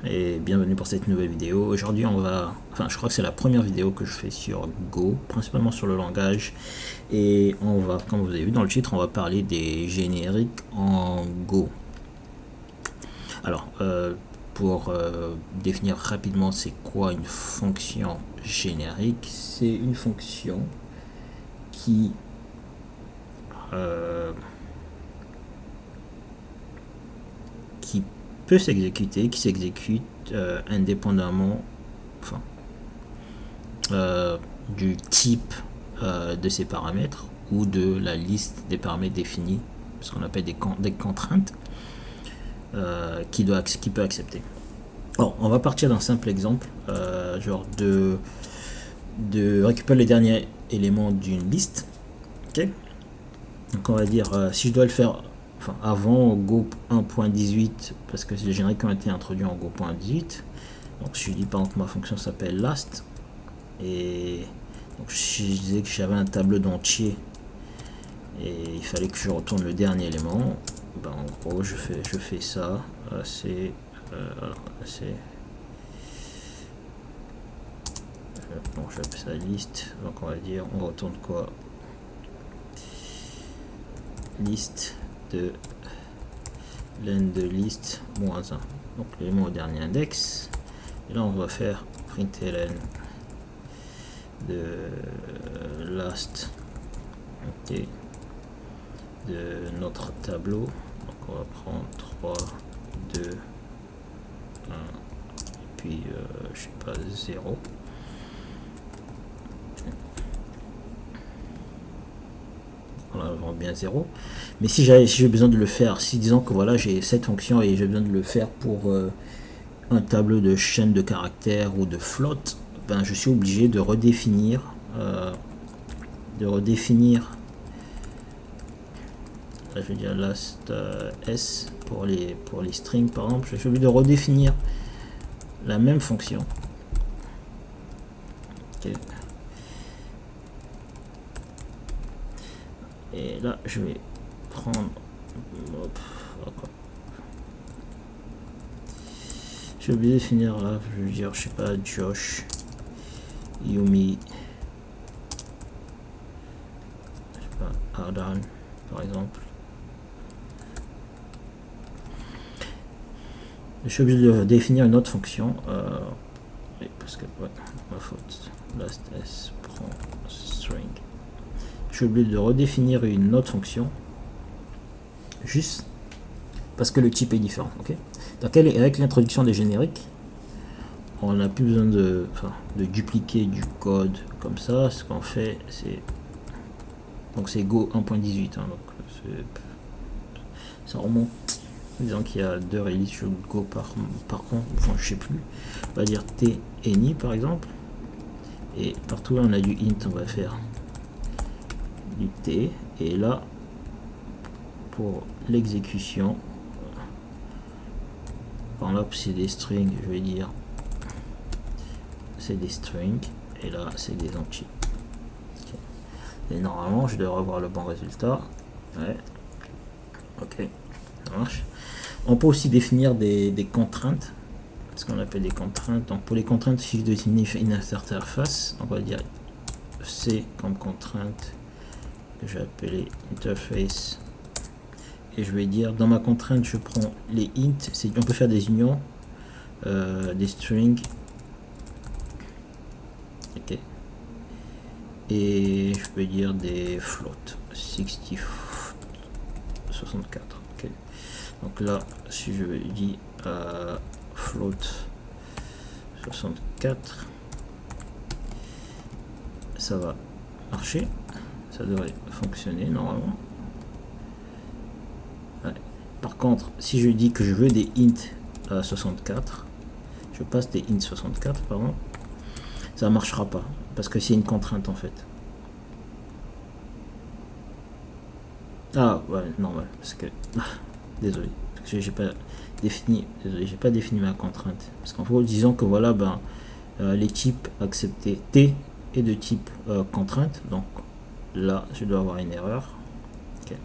et bienvenue pour cette nouvelle vidéo. Aujourd'hui je crois que c'est la première vidéo que je fais sur Go, principalement sur le langage, et on va, comme vous avez vu dans le titre, on va parler des génériques en Go. Alors, pour définir rapidement c'est quoi une fonction générique, c'est une fonction qui peut s'exécuter, qui s'exécute indépendamment du type de ces paramètres ou de la liste des paramètres définis, ce qu'on appelle des contraintes qui peut accepter. Alors, on va partir d'un simple exemple, genre de récupérer les derniers éléments d'une liste. Ok. Donc on va dire si je dois le faire avant Go 1.18, parce que c'est les génériques qui ont été introduits en Go 1.18. Donc je dis par exemple ma fonction s'appelle last, et donc si je disais que j'avais un tableau d'entier et il fallait que je retourne le dernier élément, ben en gros je fais ça, c'est bon, j'appelle ça liste, donc on va dire on retourne quoi, liste de len de liste moins 1, donc l'élément au dernier index, et là on va faire println de last, ok, de notre tableau. Donc on va prendre 3 2 1 et puis je sais pas, 0. On va bien 0. Mais si j'ai besoin de le faire, si disons que voilà, j'ai cette fonction et j'ai besoin de le faire pour un tableau de chaîne de caractères ou de float, ben je suis obligé de redéfinir je vais dire last s pour les strings par exemple. Je suis obligé de redéfinir la même fonction. Okay. Et là je vais prendre, je vais obligé de finir là, je vais dire, je sais pas, Josh, Yumi, je sais pas, Ardan par exemple. Je suis obligé de définir une autre fonction parce que ouais, ma faute, last s prend string. Je suis obligé de redéfinir une autre fonction juste parce que le type est différent. Ok. Donc avec l'introduction des génériques, on n'a plus besoin de dupliquer du code comme ça. Ce qu'on fait, c'est donc c'est Go 1.18, hein, donc ça remonte. Disons qu'il y a 2 releases sur Go par contre, enfin je sais plus, on va dire t any par exemple, et partout là on a du int, on va faire du t, et là pour l'exécution, par là c'est des strings, je vais dire c'est des strings, et là c'est des entiers. Okay. Et normalement je devrais avoir le bon résultat. Ouais. Ok, ça marche. On peut aussi définir des contraintes, ce qu'on appelle des contraintes. Donc pour les contraintes, si je définis une interface, on va dire C comme contrainte que je vais appeler interface, et je vais dire dans ma contrainte je prends les int, on peut faire des unions, des strings, ok, et je peux dire des floats 64. Ok. Donc là, si je dis float 64, ça va marcher, ça devrait fonctionner normalement. Ouais. Par contre, si je dis que je veux des int 64, je passe des int 64, pardon, ça marchera pas parce que c'est une contrainte en fait. Ah ouais, normal, parce que désolé, parce que j'ai pas défini ma contrainte, parce qu'en fait disons que voilà, ben les types acceptés t est de type contrainte, donc là je dois avoir une erreur. Okay.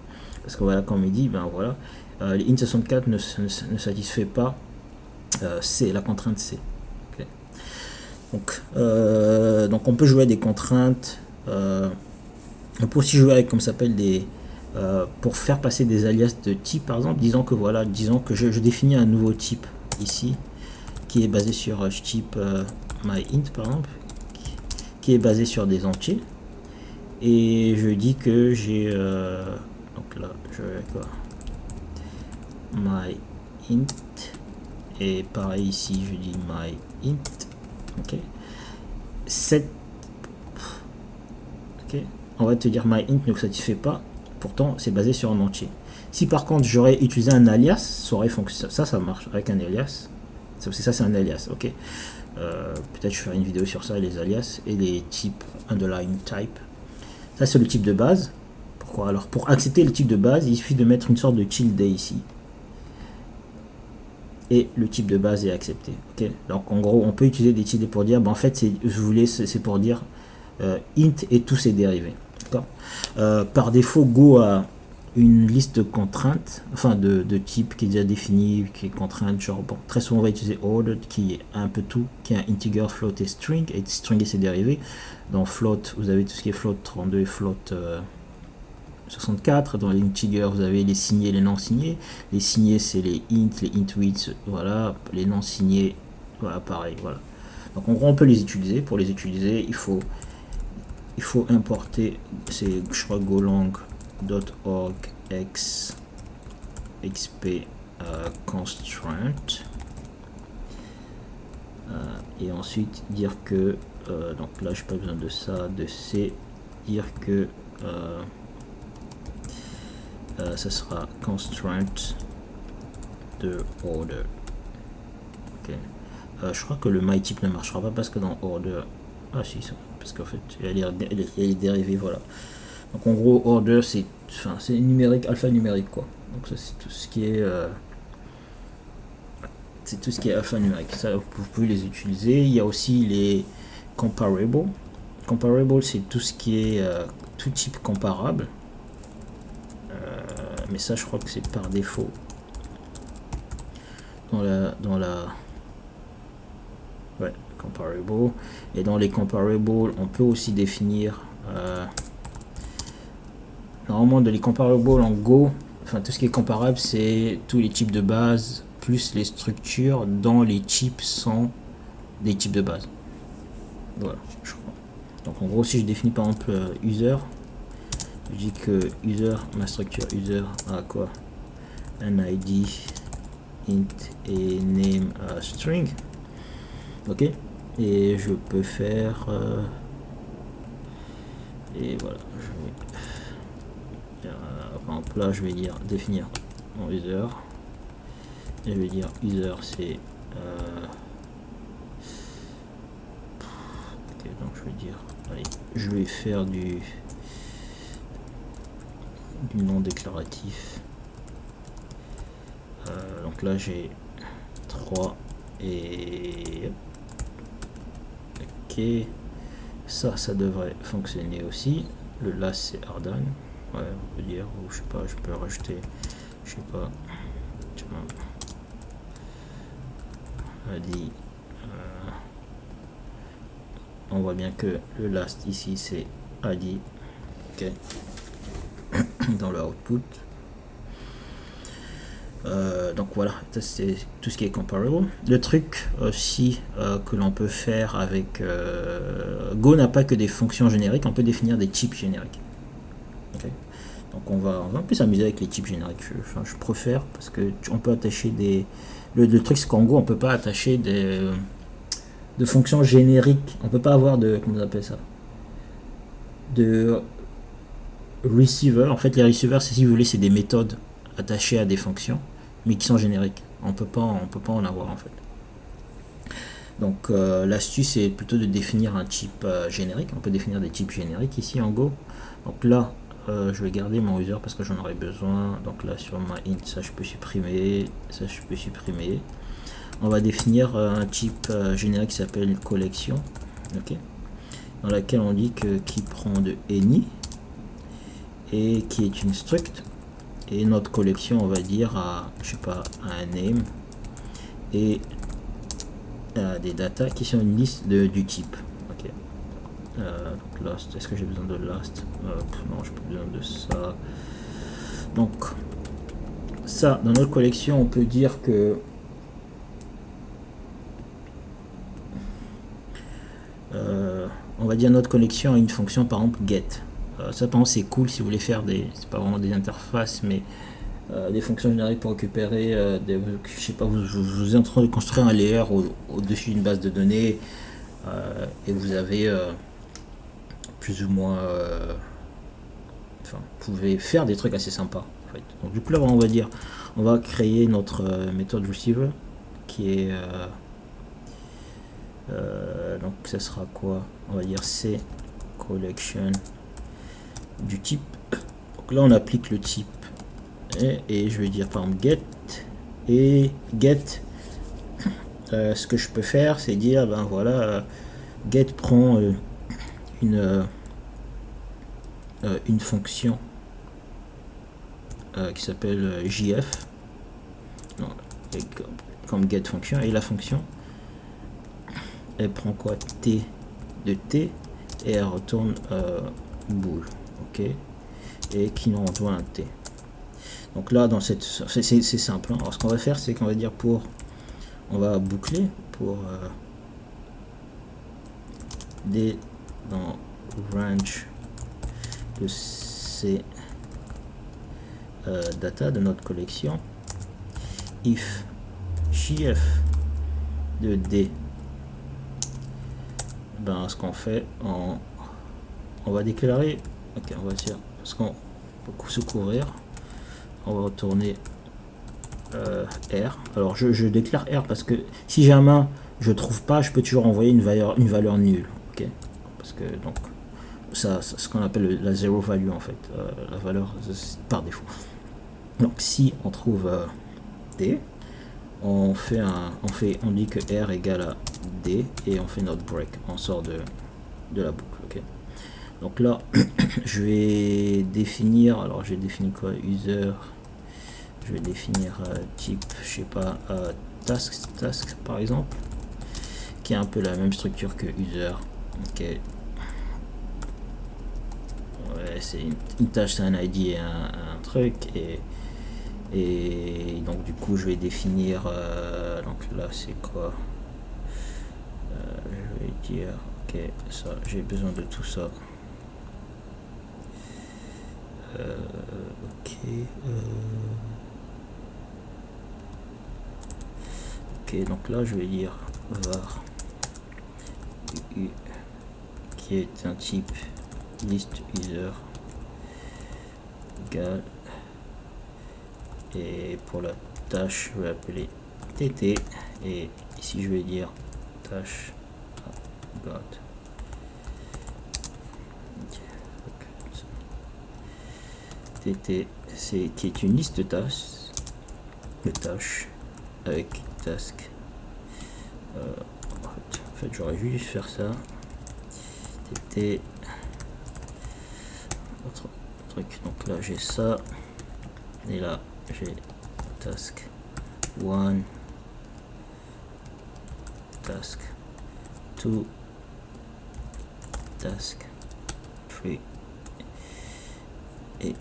Parce que voilà, comme il dit, ben voilà, les int64 ne satisfait pas C, la contrainte C. Okay. Donc on peut jouer à des contraintes. On peut aussi jouer avec, comme ça s'appelle, des pour faire passer des alias de type, par exemple. Disons que voilà, disons que je définis un nouveau type ici qui est basé sur type myInt par exemple, qui est basé sur des entiers, et je dis que j'ai donc là je vais quoi, myInt, et pareil ici je dis myInt. Ok, ok, on va te dire myInt ne satisfait pas, pourtant c'est basé sur un entier. Si par contre j'aurais utilisé un alias, ça aurait fonctionné. Ça marche avec un alias. Ça c'est un alias. Ok. Peut-être je ferai une vidéo sur ça, les alias et les types underlying type. Ça c'est le type de base. Pourquoi? Alors pour accepter le type de base, il suffit de mettre une sorte de tilde ici. Et le type de base est accepté. Ok. Donc en gros, on peut utiliser des tildes pour dire, ben, en fait, c'est pour dire int et tous ses dérivés. Par défaut, Go a une liste de contraintes, enfin de types qui est déjà définie, qui est contrainte, genre bon, très souvent on va utiliser ordered qui est un peu tout, qui est un integer, float et string et ses dérivés. Dans float, vous avez tout ce qui est float 32 et float 64. Dans les integers, vous avez les signés et les non signés. Les signés, c'est les int widths, voilà. Les non signés, voilà, pareil, voilà. Donc en gros, on peut les utiliser. Pour les utiliser, il faut importer, c'est je crois golang.org xp constraint, et ensuite dire que donc là j'ai pas besoin de ça, de C, dire que ça sera constraint de order. Ok. Je crois que le myType ne marchera pas parce que dans order, ah si, parce qu'en fait il y a les dérivés, voilà. Donc en gros order c'est numérique, alphanumérique quoi. Donc ça c'est tout ce qui est alphanumérique. Ça vous pouvez les utiliser. Il y a aussi les comparables. Comparable c'est tout ce qui est tout type comparable. Mais ça je crois que c'est par défaut dans la ouais, comparable. Et dans les comparables on peut aussi définir normalement de les comparables en Go, enfin tout ce qui est comparable c'est tous les types de base plus les structures dont les types sont des types de base. Voilà, je crois. Donc en gros si je définis par exemple user, je dis que user, ma structure user a quoi, un id int et name string. Ok, et je peux faire et voilà, par exemple là je vais dire définir mon user, et je vais dire user c'est ok, donc je vais dire allez, je vais faire du non déclaratif. Donc là j'ai 3 et ok, ça devrait fonctionner aussi. Le last c'est hard done, ouais, on peut dire, ou je sais pas, je peux rajouter, je sais pas, dit on voit bien que le last ici c'est id, ok, dans le output. Donc voilà, c'est tout ce qui est comparable. Le truc aussi que l'on peut faire avec Go n'a pas que des fonctions génériques, on peut définir des types génériques. Okay. Donc on va un peu s'amuser avec les types génériques. Je préfère parce que on peut attacher des. Le truc c'est qu'en Go on peut pas attacher de fonctions génériques. On peut pas avoir de, comment on appelle ça, de receiver. En fait les receivers, si vous voulez, c'est des méthodes attachées à des fonctions mais qui sont génériques. On peut pas en avoir en fait. Donc l'astuce c'est plutôt de définir un type générique. On peut définir des types génériques ici en Go. Donc là je vais garder mon user parce que j'en aurai besoin. Donc là sur ma int, ça je peux supprimer, ça je peux supprimer. On va définir un type générique qui s'appelle collection, ok, dans laquelle on dit que qui prend de any et qui est une struct, et notre collection on va dire à, je sais pas, à un name, et des data qui sont une liste du type. Ok. Donc last, est-ce que j'ai besoin de last? Non, j'ai pas besoin de ça. Donc ça, dans notre collection, on peut dire que on va dire notre collection a une fonction, par exemple get. Ça, par exemple, c'est cool si vous voulez faire c'est pas vraiment des interfaces, mais des fonctions génériques pour récupérer je sais pas, vous êtes en train de construire un layer au-dessus d'une base de données et vous avez plus ou moins enfin, vous pouvez faire des trucs assez sympas en fait. Donc du coup là on va dire on va créer notre méthode receiver qui est donc ça sera quoi, on va dire c'est collection du type. Donc là on applique le type et je vais dire par exemple get, et get ce que je peux faire c'est dire ben voilà get prend une fonction qui s'appelle JF, non, comme get fonction, et la fonction elle prend quoi, T de T, et elle retourne bool, ok, et qui nous renvoie un T. Donc là dans cette c'est simple, hein. Alors ce qu'on va faire c'est qu'on va dire on va boucler pour dans range de ces data de notre collection, if JF de D, ben ce qu'on fait on va déclarer, ok, on va dire parce qu'on peut se couvrir, on va retourner R. Alors je déclare R parce que si jamais je trouve pas, je peux toujours envoyer une valeur nulle, ok, parce que donc ça ce qu'on appelle la zero value en fait, la valeur par défaut. Donc si on trouve D, on dit que R égale à D et on fait notre break, on sort de la boucle, ok. Donc là je vais définir, alors j'ai défini quoi, user, je vais définir type, je sais pas, task par exemple, qui est un peu la même structure que user, ok. Ouais, c'est une tâche, c'est un ID et un truc, et donc du coup je vais définir donc là c'est quoi, je vais dire ok, ça j'ai besoin de tout ça, ok, ok, donc là je vais dire var u qui est un type list user égale, et pour la tâche je vais appeler tt, et ici je vais dire tâche got, tt c'est qui est une liste de tâches avec task, en fait j'aurais juste faire ça, tt autre truc, donc là j'ai ça, et là j'ai task 1, task 2, task 3, et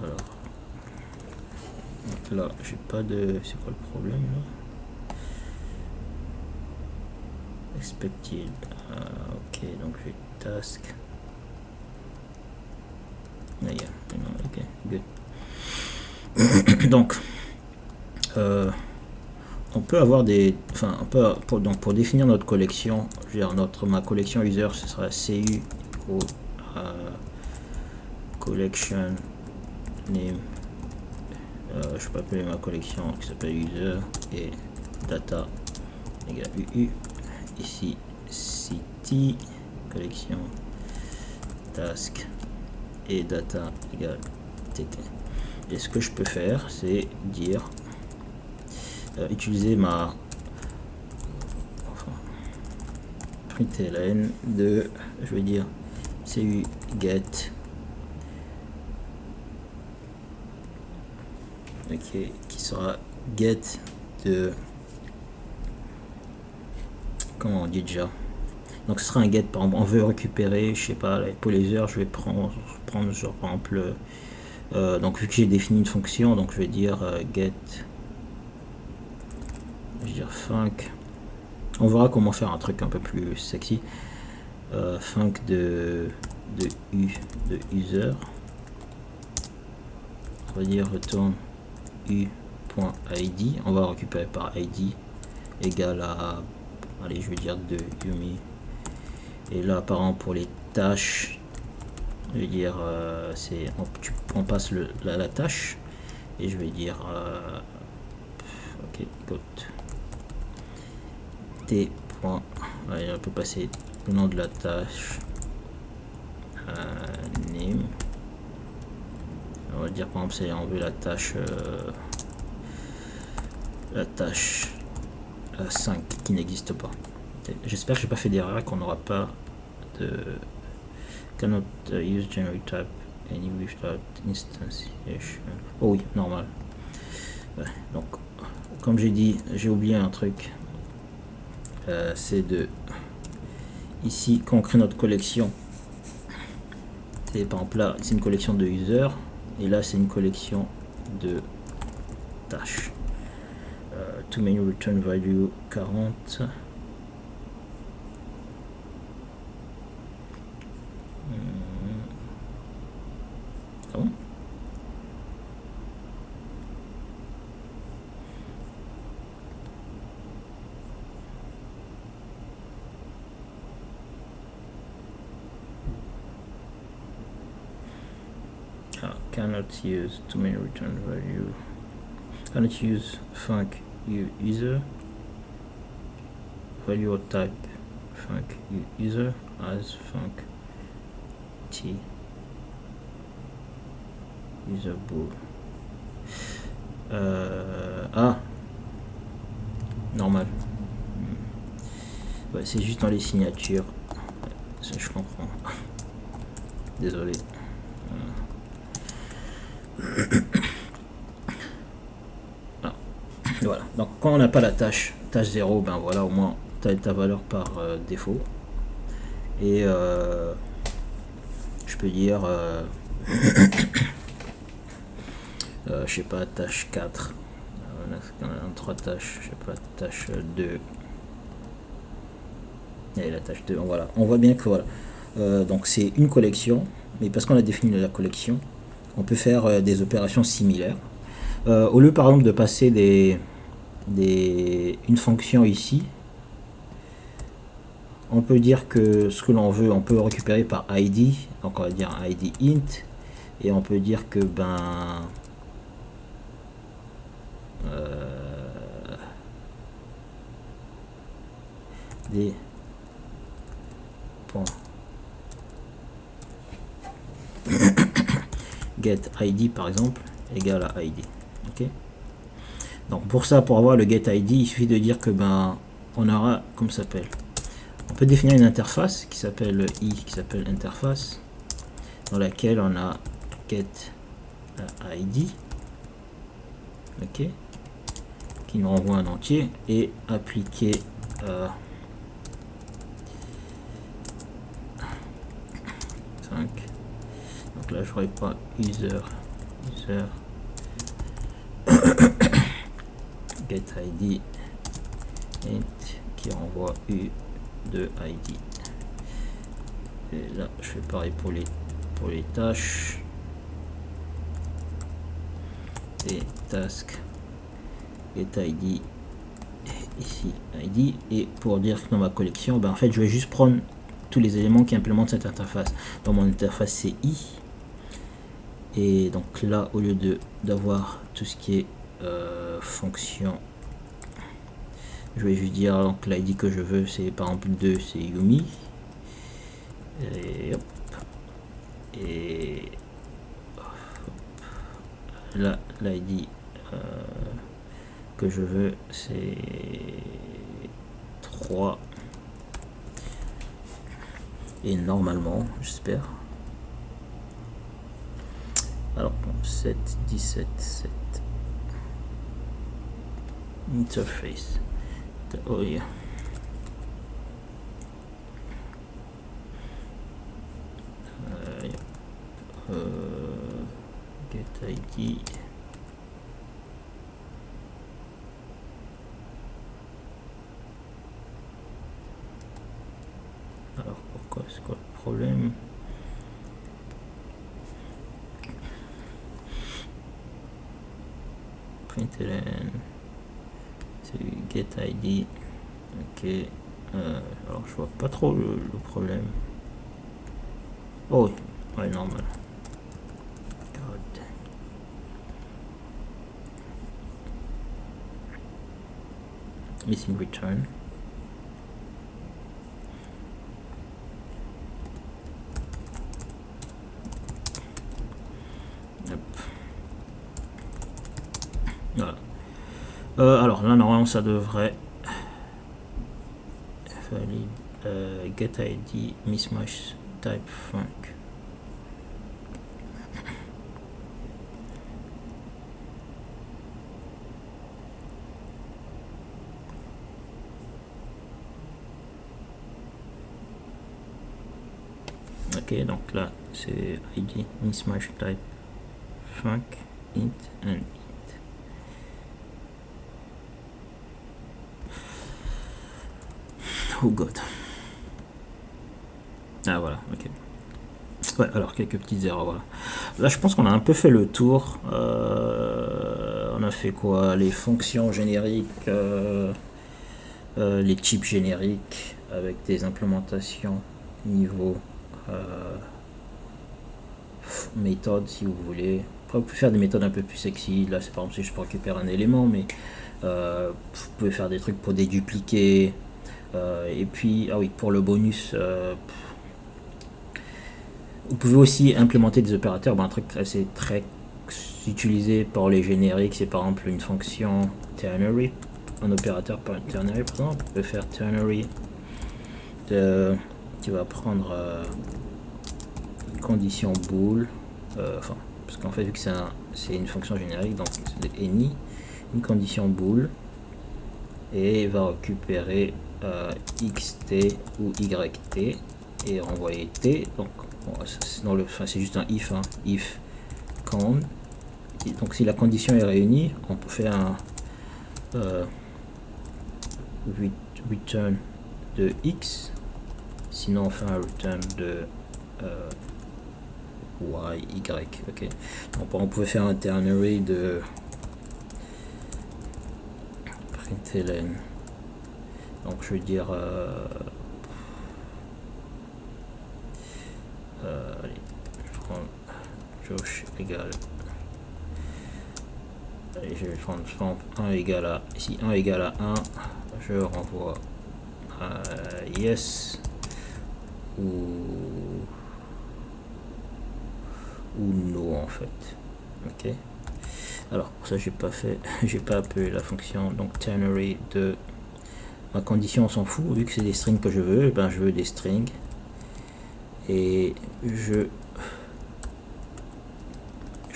alors donc là j'ai pas de, c'est quoi le problème là, expected, ok, donc j'ai task, ok, good. Donc on peut avoir des, enfin on peut pour définir notre collection, je veux dire ma collection user, ce sera cu ou collection name, je peux appeler ma collection qui s'appelle user, et data égale uu, ici city collection task et data égale tt. Et ce que je peux faire c'est dire utiliser ma println de, je vais dire cu get ok, qui sera get de, comment on dit déjà, donc ce sera un get. Par exemple, on veut récupérer, je sais pas, pour les heures, je vais prendre genre par exemple, donc vu que j'ai défini une fonction, donc je vais dire get, je vais dire func, on verra comment faire un truc un peu plus sexy, func de user, on va dire return u.id, on va récupérer par id égale à, allez, je vais dire de Yumi. Et là, par exemple, pour les tâches, je vais dire, on passe la tâche, et je vais dire, ok, got t. Allez, on peut passer le nom de la tâche, name. On va dire, par exemple, c'est on veut la tâche 5 qui n'existe pas. J'espère que j'ai pas fait d'erreur et qu'on n'aura pas de cannot use generic type any without instantiation. Oh oui, normal. Ouais, donc comme j'ai dit, j'ai oublié un truc, c'est de ici quand on crée notre collection, c'est par exemple là c'est une collection de user et là c'est une collection de tâches. To menu return value 40. Ah bon? Cannot use to many return value. Cannot use func user value or type func user as func t user bool. Normal. Ouais, c'est juste dans les signatures. Ça, je comprends. Désolé. Voilà, donc quand on n'a pas la tâche 0, ben voilà, au moins tu as ta valeur par défaut. Et je peux dire je sais pas, tâche 4, on a 3 tâches, je sais pas, tâche 2 et la tâche 2, voilà, on voit bien que voilà, donc c'est une collection, mais parce qu'on a défini la collection, on peut faire des opérations similaires. Au lieu par exemple de passer une fonction ici, on peut dire que ce que l'on veut, on peut récupérer par id, donc on va dire id int, et on peut dire que ben des points get id par exemple égale à id. Ok, donc pour ça, pour avoir le get id, il suffit de dire que ben on aura, comme ça s'appelle, on peut définir une interface qui s'appelle interface, dans laquelle on a get id, ok, qui nous renvoie un entier, et appliquer donc là je n'aurai pas user get id int qui renvoie u de id. Et là je fais pareil pour les tâches et task get id ici id, et pour dire que dans ma collection, ben en fait je vais juste prendre tous les éléments qui implémentent cette interface. Dans mon interface c'est i, et donc là au lieu d'avoir tout ce qui est fonction, je vais juste dire donc l'id que je veux, c'est par exemple 2, c'est Yumi, et hop, et là l'id que je veux c'est 3, et normalement j'espère, alors 7 17 7 interface. Oh yeah. Get ID. Alors pourquoi, c'est quoi le problème? Println, c'est get ID. Ok. Alors je vois pas trop le problème. Oh oui, ouais, normal. God. Missing return. Hop. Voilà. Alors là normalement ça devrait valide get ID mismatch type func. Ok, donc là c'est ID mismatch type func int and int. Oh god. Ah voilà, ok. Ouais, alors quelques petites erreurs, voilà. Là je pense qu'on a un peu fait le tour. On a fait quoi? Les fonctions génériques, les types génériques avec des implémentations niveau méthode si vous voulez. Après vous pouvez faire des méthodes un peu plus sexy. Là c'est par exemple si je peux récupérer un élément, mais vous pouvez faire des trucs pour dédupliquer. Et puis, ah oui, pour le bonus, vous pouvez aussi implémenter des opérateurs. Un truc assez très utilisé par les génériques, c'est par exemple une fonction ternary, un opérateur ternary par exemple. Vous pouvez faire ternary qui va prendre une condition bool, enfin, parce qu'en fait vu que c'est une fonction générique, donc c'est any, une condition bool, et il va récupérer xt ou yt et renvoyer t. Donc bon, c'est juste un if, hein, if count. Donc si la condition est réunie, on peut faire un return de x, sinon on fait un return de y, y, ok. Donc on pouvait faire un ternary de println. Donc je veux dire allez, je prends Josh égale, allez, je vais prendre 1 égale à, ici 1 égale à 1, je renvoie yes ou no en fait. Ok, alors pour ça j'ai pas fait, j'ai pas appelé la fonction, donc ternary de ma condition, on s'en fout, vu que c'est des strings que je veux, ben je veux des strings et je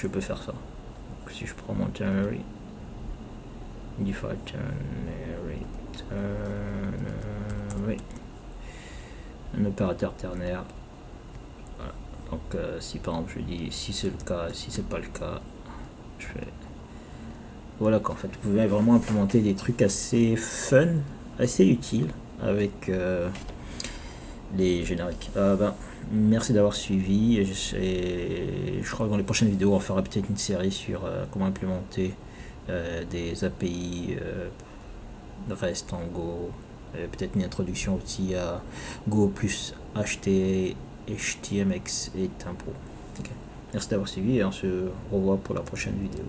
peux faire ça. Donc, si je prends mon ternary, default ternary, un opérateur ternaire. Voilà. Donc si par exemple je dis si c'est le cas, si c'est pas le cas, je fais voilà qu'en fait vous pouvez vraiment implémenter des trucs assez fun, assez utiles avec les génériques. Merci d'avoir suivi et je crois que dans les prochaines vidéos on fera peut-être une série sur comment implémenter des API REST en Go, peut-être une introduction aussi à Go plus HTMX et Tempo. Okay. Merci d'avoir suivi et on se revoit pour la prochaine vidéo.